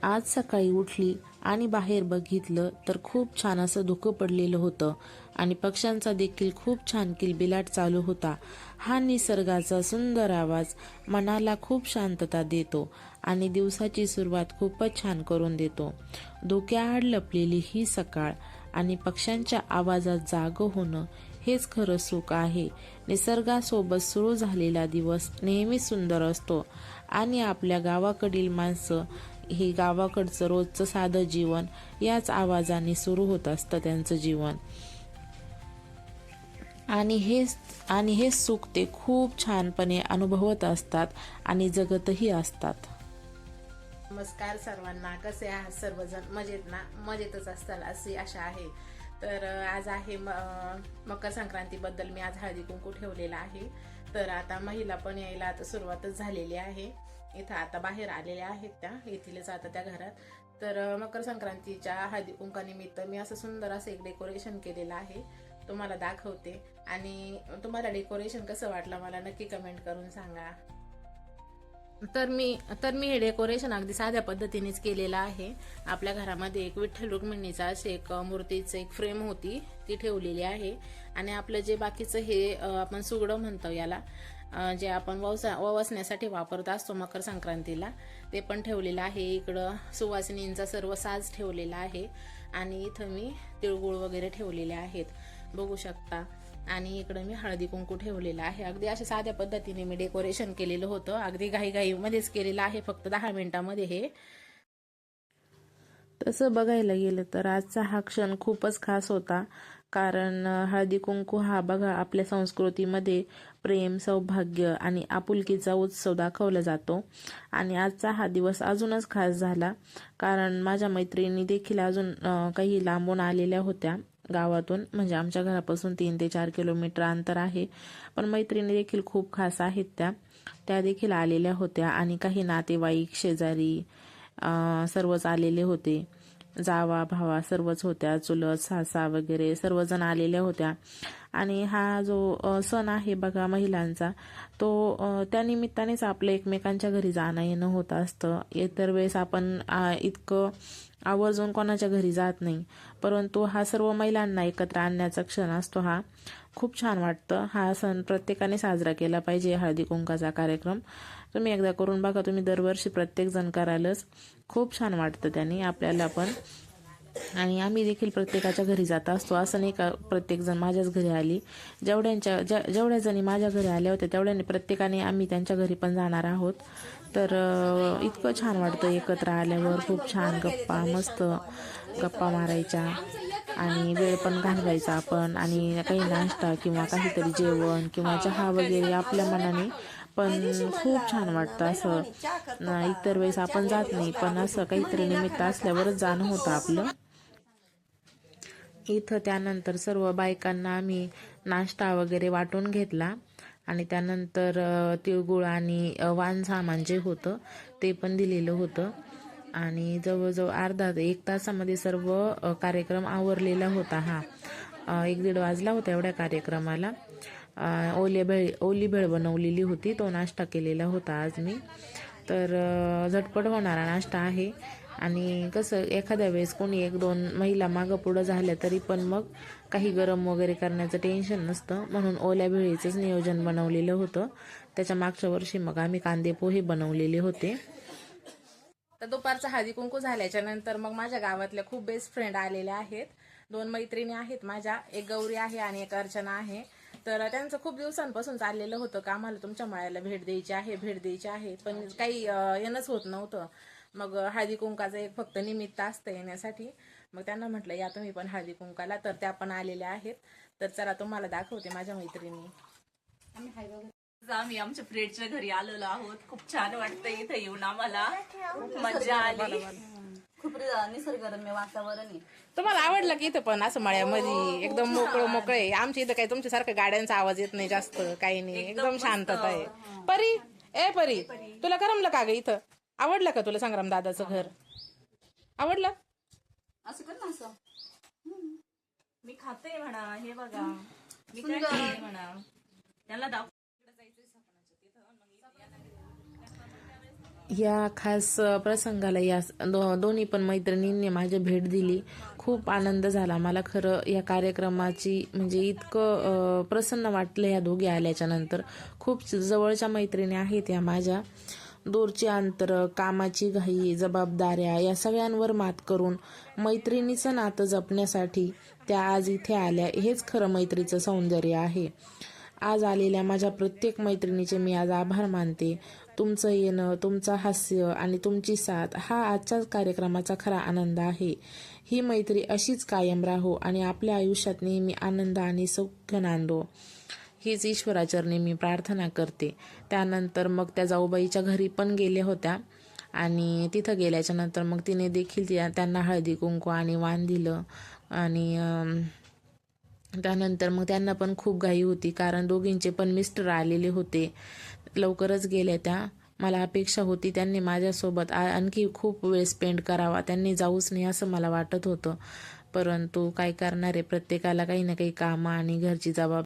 आज सकाळी उठली आणि बाहेर बघितलं तर खूप छान असं धुकं पडलेलं होतं आणि पक्ष्यांचा देखील खूप छान किलबिलाट चालू होता। हा निसर्गाचा सुंदर आवाज मनाला खूप शांतता देतो आणि दिवसाची सुरुवात खूपच छान करून देतो। धुक्याआड लपलेली ही सकाळ आणि पक्ष्यांच्या आवाजात जागं होणं हेच खरं सुख आहे। निसर्गासोबत सुरू झालेला दिवस नेहमी सुंदर असतो आणि आपल्या गावाकडील माणसं हे गावाकडचं रोजचं साधं जीवन याच आवाजाने सुरू होत असतं त्यांचं जीवन। आणि हे सुख ते खूप छानपणे अनुभवत असतात आणि जगतही असतात। नमस्कार सर्वांना, कसे आहात सर्वजण? मजेत ना? मजेतच असताल अशी आशा आहे। तर आज आहे मकर संक्रांतीबद्दल मी आज हळदी कुंकू ठेवलेला आहे। तर आता महिला पण यायला आता सुरुवातच झालेली आहे। इथं आता बाहेर आलेल्या आहेत, त्या येतीलच आता त्या घरात। तर मकर संक्रांतीच्या हळदी कुंकानिमित्त मी असं सुंदर असं एक डेकोरेशन केलेलं आहे, तुम्हाला दाखवते। आणि तुम्हाला डेकोरेशन कसं वाटलं मला नक्की कमेंट करून सांगा। तर मी हे डेकोरेशन अगदी साध्या पद्धतीनेच केलेलं आहे। आपल्या घरामध्ये एक विठ्ठल रुक्मिणीचा अशी एक मूर्तीचं एक फ्रेम होती, ती ठेवलेली आहे। आणि आपलं जे बाकीचं हे आपण सुगडं म्हणतो याला, जे आपण ववसण्यासाठी वापरत असतो मकर संक्रांतीला, ते पण ठेवलेलं आहे। इकडं सुवासिनींचा सर्व साज ठेवलेला आहे आणि इथं मी तिळगुळ वगैरे ठेवलेले आहेत, बघू शकता। आणि इकडे मी हळदी कुंकू ठेवलेला आहे। अगदी अशा साध्या पद्धतीने मी डेकोरेशन केलेलं होतं, अगदी घाईमध्येच केलेलं आहे, फक्त 10 मिनिटांमध्ये हे। तसं बघायला गेलं तर आजचा हा क्षण खूपच खास होता, कारण हळदी कुंकू हा बघा आपल्या संस्कृतीमध्ये प्रेम, सौभाग्य आणि आपुलकीचा उत्सव दाखवला जातो। आणि आजचा हा दिवस अजूनच खास झाला, कारण माझ्या मैत्रिणी देखील अजून काही लांबून आलेल्या होत्या गावातून, म्हणजे आमच्या घरापासून 3 ते 4 किलोमीटर अंतर आहे, पण मैत्रिणी देखील खूप खास आहेत, त्या देखील आलेल्या होत्या। आणि काही नातेवाईक, शेजारी सर्वच आलेले होते, जावा भावा सर्वच होत्या, चुलत सासा वगैरे सर्वजण आलेल्या होत्या। आणि हा जो सण आहे बघा महिलांचा, तो त्या निमित्तानेच आपलं एकमेकांच्या घरी जाणं येणं होत असतं। इतर वेळेस आपण इतकं आवर्जून कोणाच्या घरी जात नाही, परंतु हा सर्व महिलांना एकत्र आणण्याचा क्षण असतो। हा खूप छान वाटतं। हा सण प्रत्येकाने साजरा केला पाहिजे, हळदी कुंकाचा कार्यक्रम तुम्ही एकदा करून बघा, तुम्ही दरवर्षी प्रत्येक जण करालच, खूप छान वाटतं त्याने आपल्याला पण। आणि आम्ही देखील प्रत्येकाच्या घरी जात असतो, असं नाही का प्रत्येक जण माझ्याच घरी आली। जेवढ्या जणी माझ्या घरी आल्या होत्या तेवढ्याने प्रत्येकाने आम्ही त्यांच्या घरी पण जाणार आहोत। तर इतकं छान वाटतं एकत्र आल्यावर, खूप छान गप्पा, मस्त गप्पा मारायच्या आणि वेळ पण घालवायचा आपण। आणि काही नाश्ता किंवा काहीतरी जेवण किंवा चहा वगैरे आपल्या मनाने, पण खूप छान वाटतं असं। इतर वेळेस आपण जात नाही, पण असं काहीतरी निमित्त असल्यावरच जाणं होतं आपलं। इथं त्यानंतर सर्व बायकांना आम्ही नाश्ता वगैरे वाटून घेतला आणि त्यानंतर तिळगुळ आणि वाण सामान जे होतं ते पण दिलेलं होतं। आणि जवळजवळ अर्धा ते 1 तासामध्ये सर्व कार्यक्रम आवरलेला होता। हा 1-1:30 वाजला होता एवढ्या कार्यक्रमाला। ओली भेळ बनवलेली होती, तो नाश्ता केलेला होता आज मी। तर झटपट होणारा नाश्ता आहे। आणि कसं एखाद्या वेळेस कोणी 1-2 महिला मागं पुढं झाल्या तरी पण मग काही गरम वगैरे करण्याचं टेन्शन नसतं, म्हणून ओल्या भेळीचंच नियोजन बनवलेलं होतं। त्याच्या मागच्या वर्षी मग आम्ही कांदे पोहे बनवलेले होते। तर दुपारचा हळदी कुंकू झाल्याच्या नंतर मग माझ्या गावातल्या खूप बेस्ट फ्रेंड आलेल्या आहेत, 2 मैत्रिणी आहेत माझ्या, एक गौरी आहे आणि एक अर्चना आहे। तर त्यांचं खूप दिवसांपासून चाललेलं होतं का आम्हाला तुमच्या मळ्याला भेट द्यायची आहे, पण काही येणंच होत नव्हतं। मग हळदी कुंकाचं एक फक्त निमित्त असतं येण्यासाठी, मग त्यांना म्हटलं या तुम्ही पण हळदी कुंकाला, तर त्या पण आलेल्या आहेत। तर चला तुम्हाला दाखवते माझ्या मैत्रिणी। आम्ही आमच्या फ्रेंडच्या घरी आलेलो आहोत, खूप छान वाटतं इथं येऊन, आम्हाला खूप मजा आली, खूप निसर्गरम्य वातावरण आहे। तुम्हाला आवडलं की इथं पण असं मळ्यामध्ये एकदम मोकळे? आमच्या इथं काही तुमच्यासारखं गाड्यांचा आवाज येत नाही जास्त, काही नाही, एकदम शांतता आहे। परी तुला करमलं का ग इथं? आवडलं का तुला संग्राम दादाचं घर? आवडलं? असं कर ना, असं मी खाते म्हणा, हे बघा मी काय खाते म्हणा, त्याला दाखव। या खास प्रसंगाला या दोन्ही पण मैत्रिणींनी माझी भेट दिली. खूप आनंद झाला मला खरं या कार्यक्रमाची, म्हणजे इतकं प्रसन्न वाटलं या दोघी आल्याच्या नंतर. खूप जवळच्या मैत्रिणी आहेत या माझ्या. दूरची अंतर, कामाची घाई, जबाबदाऱ्या या सगळ्यांवर मात करून मैत्रिणीचं नातं जपण्यासाठी त्या आज इथे आल्या. हेच खरं मैत्रीचं सौंदर्य आहे. आज आलेल्या माझ्या प्रत्येक मैत्रिणीचे मी आज आभार मानते. तुमचं येणं, तुमचं हास्य आणि तुमची साथ हा आजच्या कार्यक्रमाचा खरा आनंद आहे. ही मैत्री अशीच कायम राहो आणि आपल्या आयुष्यात नेहमी आनंद आणि सौख्य नांदो, हीच ईश्वराचरणी मी प्रार्थना करते. त्यानंतर मग त्या जाऊबाईच्या घरी पण गेल्या होत्या आणि तिथं गेल्याच्या नंतर मग तिने देखील त्यांना हळदी कुंकू आणि वाण दिलं. आणि त्यानंतर मग त्यांना पण खूप घाई होती, कारण दोघींचे पण मिस्टर आलेले होते. लवकरच गेल्या त्या. मला अपेक्षा होती त्यांनी माझ्यासोबत आणखी खूप वेळ स्पेंड करावा, त्यांनी जाऊच नाही असं मला वाटत होतं. परंतु काय करणार आहे, प्रत्येकाला काही ना काही कामं आणि घरची जबाबदारी